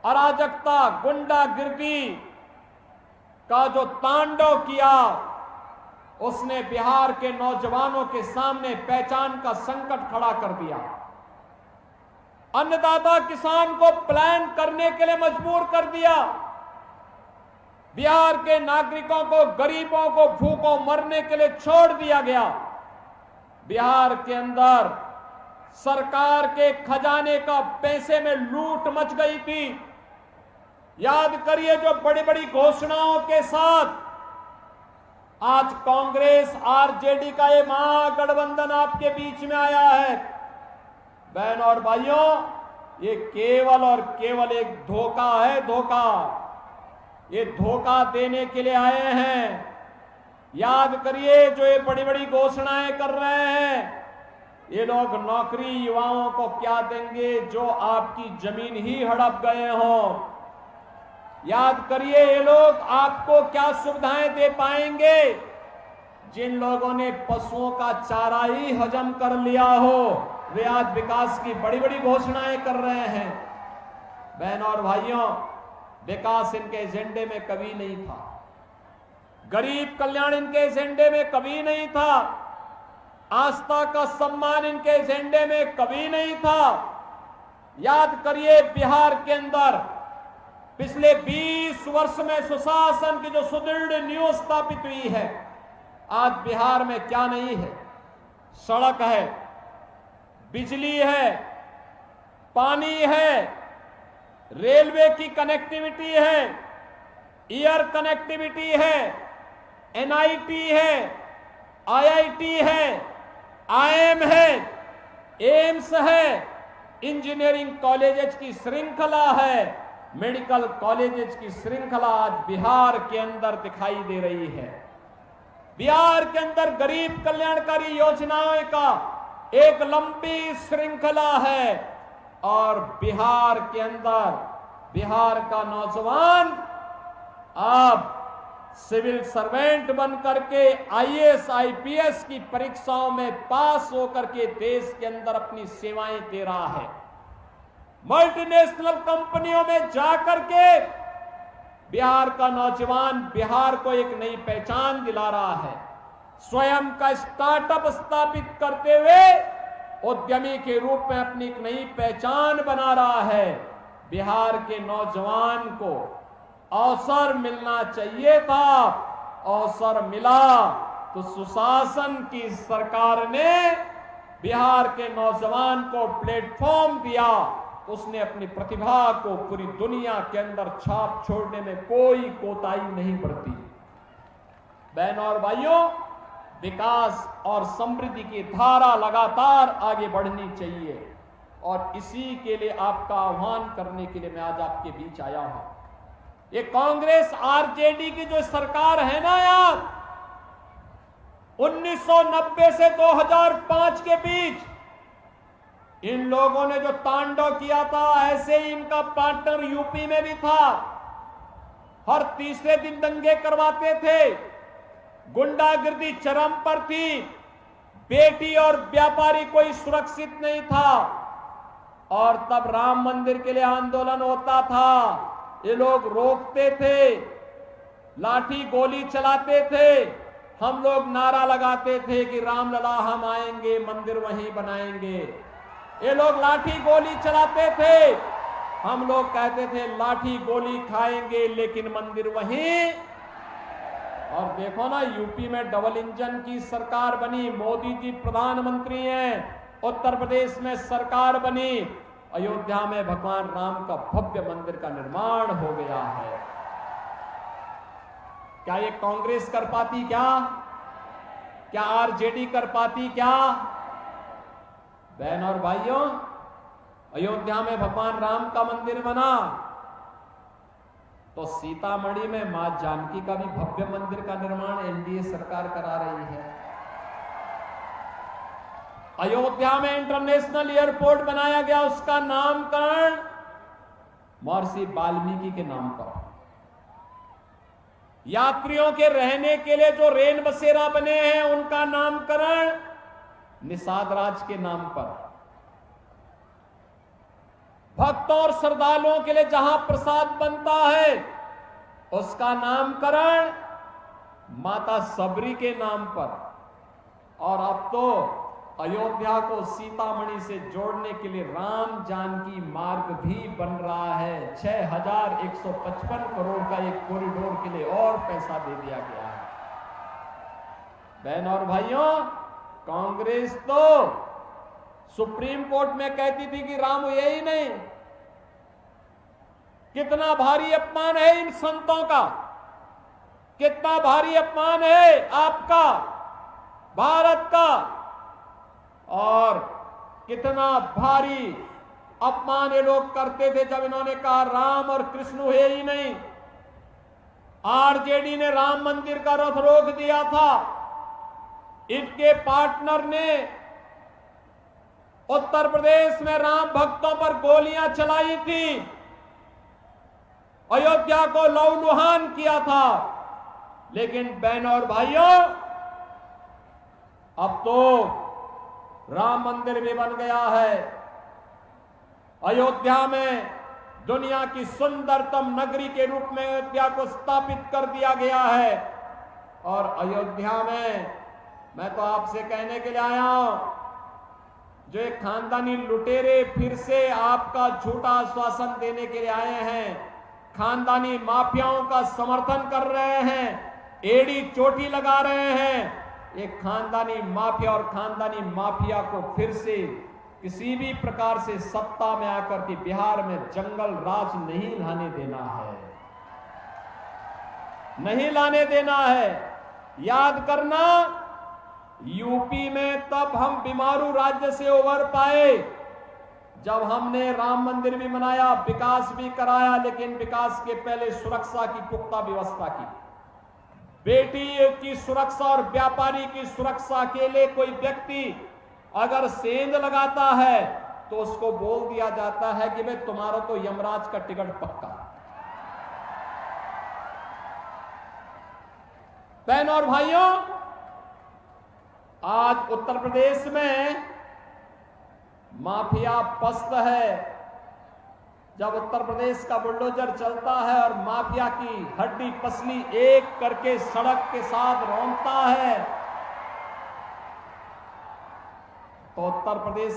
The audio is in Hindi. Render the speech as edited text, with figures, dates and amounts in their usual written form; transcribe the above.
अराजकता, गुंडागिर्दी का जो तांडव किया, उसने बिहार के नौजवानों के सामने पहचान का संकट खड़ा कर दिया। अन्नदाता किसान को प्लान करने के लिए मजबूर कर दिया। बिहार के नागरिकों को, गरीबों को भूखों मरने के लिए छोड़ दिया गया। बिहार के अंदर सरकार के खजाने का पैसे में लूट मच गई थी। याद करिए, जो बड़ी बड़ी घोषणाओं के साथ आज कांग्रेस आरजेडी का ये महागठबंधन आपके बीच में आया है, बहनों और भाइयों, ये केवल और केवल एक धोखा है, धोखा। ये धोखा देने के लिए आए हैं। याद करिए, जो ये बड़ी बड़ी घोषणाएं कर रहे हैं, ये लोग नौकरी युवाओं को क्या देंगे जो आपकी जमीन ही हड़प गए हों। याद करिए, ये लोग आपको क्या सुविधाएं दे पाएंगे जिन लोगों ने पशुओं का चारा ही हजम कर लिया हो। वे आज विकास की बड़ी बड़ी घोषणाएं कर रहे हैं। बहनों और भाइयों, विकास इनके एजेंडे में कभी नहीं था। गरीब कल्याण इनके एजेंडे में कभी नहीं था। आस्था का सम्मान इनके एजेंडे में कभी नहीं था। याद करिए, बिहार के अंदर पिछले 20 वर्ष में सुशासन की जो सुदृढ़ नींव स्थापित हुई है, आज बिहार में क्या नहीं है? सड़क है, बिजली है, पानी है, रेलवे की कनेक्टिविटी है, एयर कनेक्टिविटी है, एनआईटी है, आईआईटी है, आईएम है, एम्स है, इंजीनियरिंग कॉलेजेस की श्रृंखला है, मेडिकल कॉलेजेस की श्रृंखला आज बिहार के अंदर दिखाई दे रही है। बिहार के अंदर गरीब कल्याणकारी योजनाओं का एक लंबी श्रृंखला है और बिहार के अंदर बिहार का नौजवान अब सिविल सर्वेंट बन करके आईएएस आईपीएस की परीक्षाओं में पास होकर के देश के अंदर अपनी सेवाएं दे रहा है। मल्टीनेशनल कंपनियों में जाकर के बिहार का नौजवान बिहार को एक नई पहचान दिला रहा है। स्वयं का स्टार्टअप स्थापित करते हुए उद्यमी के रूप में अपनी एक नई पहचान बना रहा है। बिहार के नौजवान को अवसर मिलना चाहिए था, अवसर मिला तो सुशासन की सरकार ने बिहार के नौजवान को प्लेटफॉर्म दिया। उसने अपनी प्रतिभा को पूरी दुनिया के अंदर छाप छोड़ने में कोई कोताही नहीं बरती। बहनों और भाइयों, विकास और समृद्धि की धारा लगातार आगे बढ़नी चाहिए और इसी के लिए आपका आह्वान करने के लिए मैं आज आपके बीच आया हूं। ये कांग्रेस आरजेडी की जो सरकार है ना यार, 1990 से 2005 के बीच इन लोगों ने जो तांडव किया था, ऐसे ही इनका पार्टनर यूपी में भी था। हर तीसरे दिन दंगे करवाते थे, गुंडागिर्दी चरम पर थी, बेटी और व्यापारी कोई सुरक्षित नहीं था। और तब राम मंदिर के लिए आंदोलन होता था, ये लोग रोकते थे, लाठी गोली चलाते थे, हम लोग नारा लगाते थे कि रामलला हम आएंगे, मंदिर वहीं बनाएंगे। ये लोग लाठी गोली चलाते थे, हम लोग कहते थे लाठी गोली खाएंगे लेकिन मंदिर वहीं। और देखो ना, यूपी में डबल इंजन की सरकार बनी, मोदी जी प्रधानमंत्री हैं, उत्तर प्रदेश में सरकार बनी, अयोध्या में भगवान राम का भव्य मंदिर का निर्माण हो गया है। क्या ये कांग्रेस कर पाती? क्या आरजेडी कर पाती? क्या? बहन और भाइयों, अयोध्या में भगवान राम का मंदिर बना तो सीतामढ़ी में मां जानकी का भी भव्य मंदिर का निर्माण एनडीए सरकार करा रही है। अयोध्या में इंटरनेशनल एयरपोर्ट बनाया गया, उसका नामकरण महर्षि वाल्मीकि के नाम पर। यात्रियों के रहने के लिए जो रेन बसेरा बने हैं, उनका नामकरण निषाद राज के नाम पर। भक्तों और श्रद्धालुओं के लिए जहां प्रसाद बनता है उसका नामकरण माता सबरी के नाम पर, और अब तो अयोध्या को सीतामढ़ी से जोड़ने के लिए राम जानकी मार्ग भी बन रहा है। 6155 करोड़ का एक कॉरिडोर के लिए और पैसा दे दिया गया है। बहन और भाइयों, कांग्रेस तो सुप्रीम कोर्ट में कहती थी कि राम हुए ही नहीं। कितना भारी अपमान है इन संतों का, कितना भारी अपमान है आपका, भारत का, और कितना भारी अपमान ये लोग करते थे जब इन्होंने कहा राम और कृष्ण हुए ही नहीं। आरजेडी ने राम मंदिर का रथ रोक दिया था, इनके पार्टनर ने उत्तर प्रदेश में राम भक्तों पर गोलियां चलाई थी, अयोध्या को लहूलुहान किया था। लेकिन बहनों और भाइयों, अब तो राम मंदिर भी बन गया है। अयोध्या में दुनिया की सुंदरतम नगरी के रूप में अयोध्या को स्थापित कर दिया गया है। और अयोध्या में मैं तो आपसे कहने के लिए आया हूं, जो एक खानदानी लुटेरे फिर से आपका झूठा आश्वासन देने के लिए आए हैं, खानदानी माफियाओं का समर्थन कर रहे हैं, एड़ी चोटी लगा रहे हैं। एक खानदानी माफिया और खानदानी माफिया को फिर से किसी भी प्रकार से सत्ता में आकर के बिहार में जंगल राज नहीं लाने देना है, नहीं लाने देना है। याद करना, यूपी में तब हम बीमारू राज्य से उबर पाए जब हमने राम मंदिर भी बनाया, विकास भी कराया, लेकिन विकास के पहले सुरक्षा की पुख्ता व्यवस्था की। बेटी की सुरक्षा और व्यापारी की सुरक्षा के लिए कोई व्यक्ति अगर सेंध लगाता है तो उसको बोल दिया जाता है कि भाई तुम्हारा तो यमराज का टिकट पक्का। बहन और भाइयों, आज उत्तर प्रदेश में माफिया पस्त है। जब उत्तर प्रदेश का बुलडोजर चलता है और माफिया की हड्डी पसली एक करके सड़क के साथ रौंदता है, तो उत्तर प्रदेश